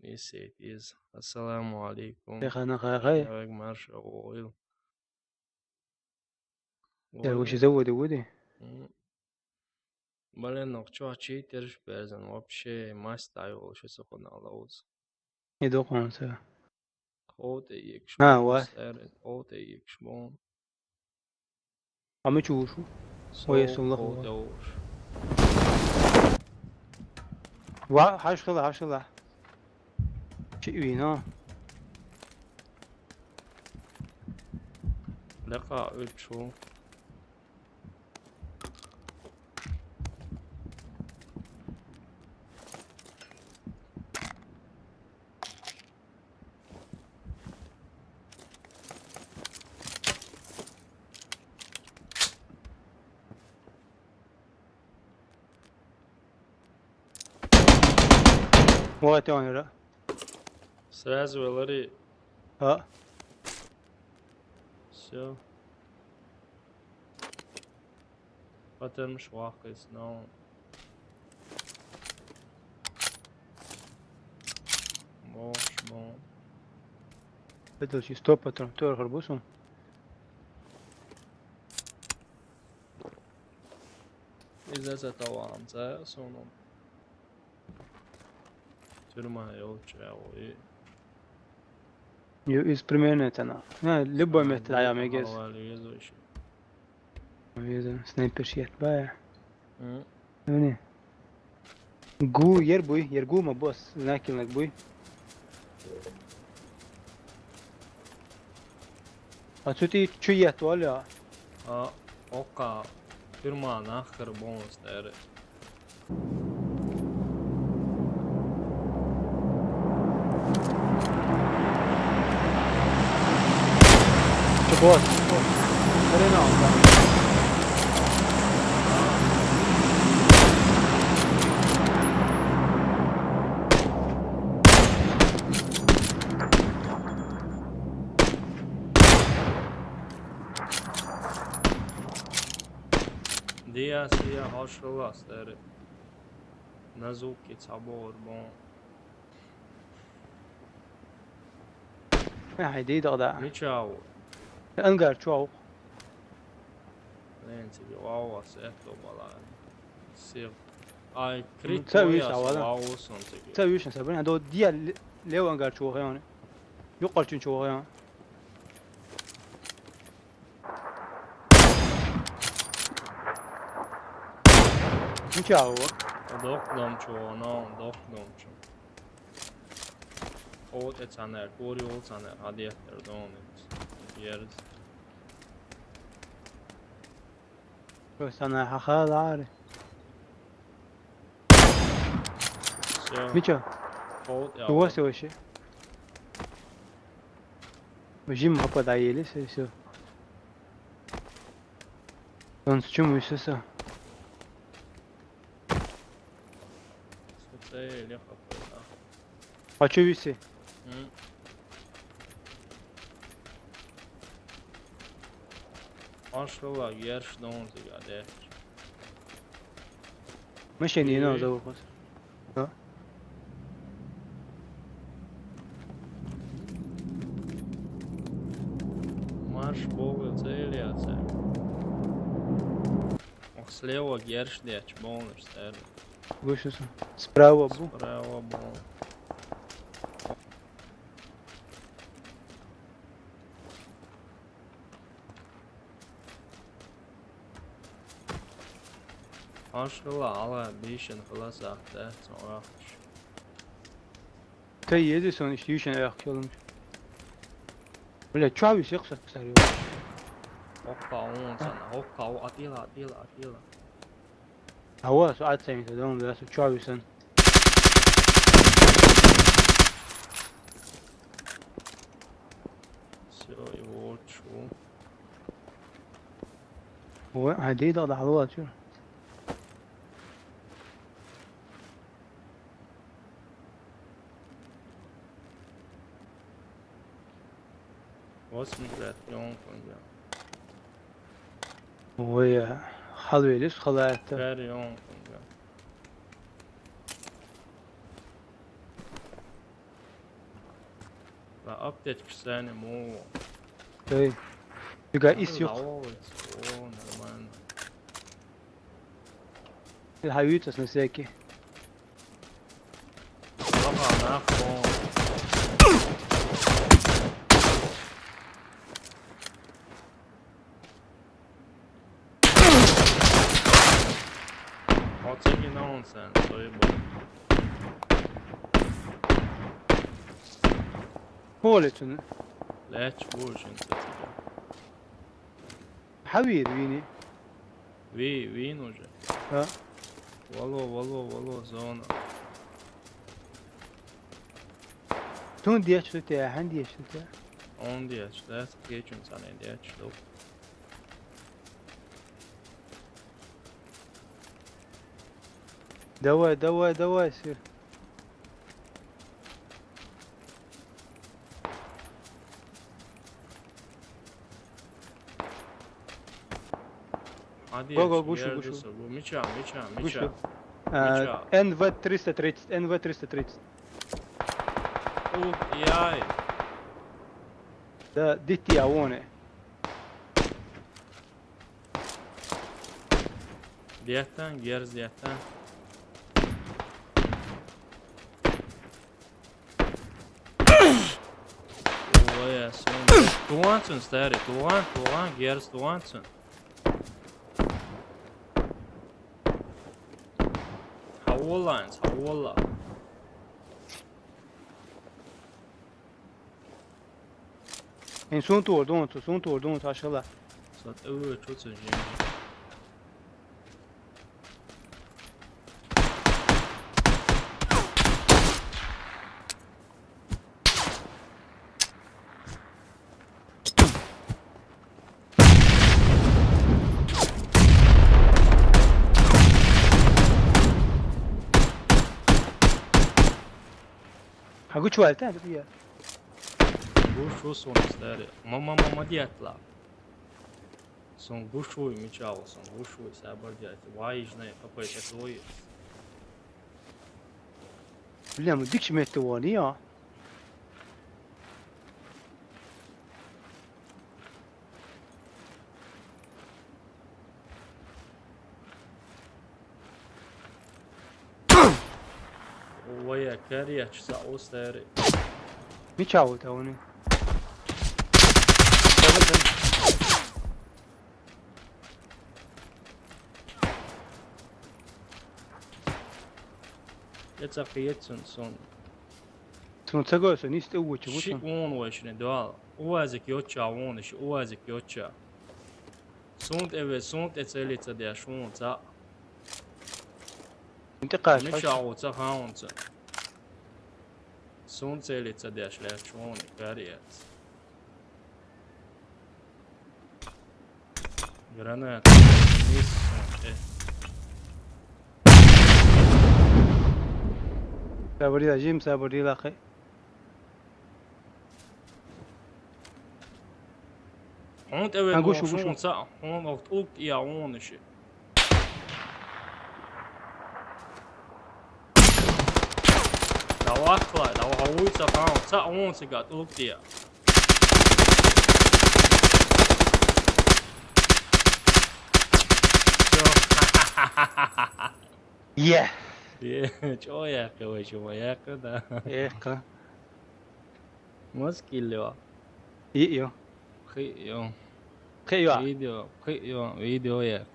Mercedes. Assalamu alaikum. خلينا خاي شباب مرشا غويل. يا وش زود ودي Блин, ну что, читеришь, безен, вообще мастаю, что сохона лауз. يدوق انسى Хоте ها يكشبون, واس سر, хоте يكشبون. عم تشوفوا So, ويسون الله хоте اوش. وا حاش خلا شيء وينا لقاء اتشو. وقت يعني لا Сразу велари. ها Все. Patermiş vakis, no. Boş, bon. بدل شي ستوب باترون تور خربوسهم İzle zaten sonu. Türma yolcu ya o iyi. يو اس بريميرنت انا لبوا مت العيام يجز Havalı geziyor işi. ويزن سنايبر شيت بايع Hı. يعني جو يربوي يرجو ما بوس لكن لك بوي اتوتي تشيت ولا A oka firma nahkar bonus der. بوس خلينا Dia siya hoşlas der. Nazuki sabor bon. هيدي دغدا Niçav. انقر شو Lenci bi vava setlo bala. Sir. Ay krit تسوي koya سوالا vavusun teki. تسوي وش نسوي هذا ديال ليو انقر شو يعني يقل شو يعني مش هو Dokdom ço no dokdom ço. Ot etsaner, kori olsaner, hadiyetler donet. Yeriz. بس انا هخاذ عارف Все. ميشا Ot ya. هو سوى شيء بجيم هبط عيلي سيسو انت شو ميسوسا Sotei ele kapıda. هاتشو بيسي Hı. Aşkla gerş donzu ya de. مش اني انا زور بس ها Marš boga celija se. Och sleva gerš deć bonus der. وش اسمه سبراو ابو Spravo bon. Aşkla ala bişin kılas ahte sonra. تي اديسون اشتيوشن يا اخي يلا ولا تشاوي يقصد سريع Hokka on sana. Hokka o atila. هو ساعات سامي تدوم بس تشاوي سن Все его çu. هو هدي ضغط على شو Was migrasyon konuyor. وهي خلوي ليش خلعت Feryon konuyor. La aptečku seni mu. Ej. Tikai izjuht. Laulis. Oo, nормально. الحيوط نساكي. Laha nahon. Odseki nonsens, så är det bara. بولتون. Lätsch bors inte tycker. حوير ويني. Vi nog. ها. Vallo, zona. تون ديش تاع عندي ايش تاع. On diye, det geçin sana diye çıktı. دواء يصير. Hadi Go, ya, gušu. bu miča. Gušu. Miča. NV 330. Jaj. ده ديتي اونه. Diyetten, geriz diyetten. Oja, son. Tuvansın steri, tuvan, geriz tuvansın. Havolla. En son tordon aşağıla. Så att çok så gym. Hagu çuvalta hadi ya. Gušu son steri. Mama dijetla. Son gušuju mičavo, son gušuju se brdjajte. Vajižne, kako je tvoji. Biliyorum dik şmetti vani ya. Ovo je kerijač sa osteri. Mi çavu ta onu. Jetsun son. Son цагоса нiste uvući Shi vučan. on vešne dual. Uvazek joča on, shi uvazek joča. Sunt celica de šunca. Inte qaş. Mičavo ca haunca. Sunt celica de šuni kerijac. Granat. Sabri da jim sabri laqi. Hont evet Gušu. šunca. Hont oft ukt ja on shi. Da havuca haunca on se gat ukt ja. Yeah. Čovjeka da. Eka. Moskiljo. Iyo. Hej, jo. Kejwa. Video je,